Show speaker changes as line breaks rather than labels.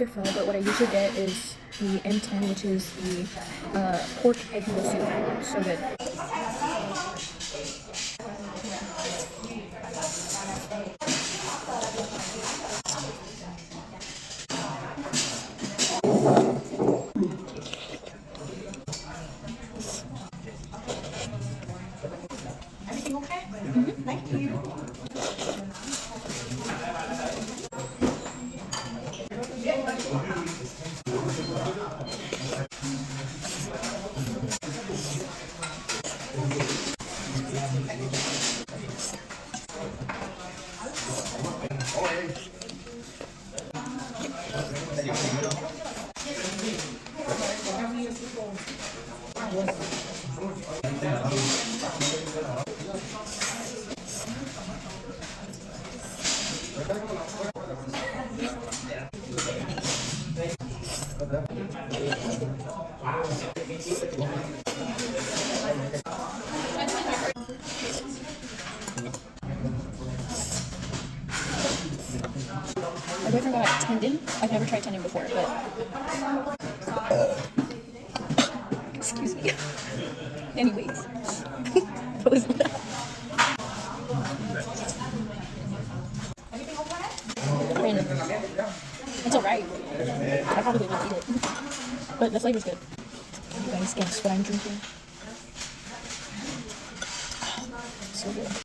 either pho, but what I usually get is the M10, which is the pork egg noodle soup. So good.
Everything okay? Mm-hmm. Thank you.
My boyfriend got tendon. I've never tried tendon before, but excuse me. Anyways, what was that? Random. It's alright. I probably wouldn't eat it, but the flavor's good. You guys guess what I'm drinking? So good.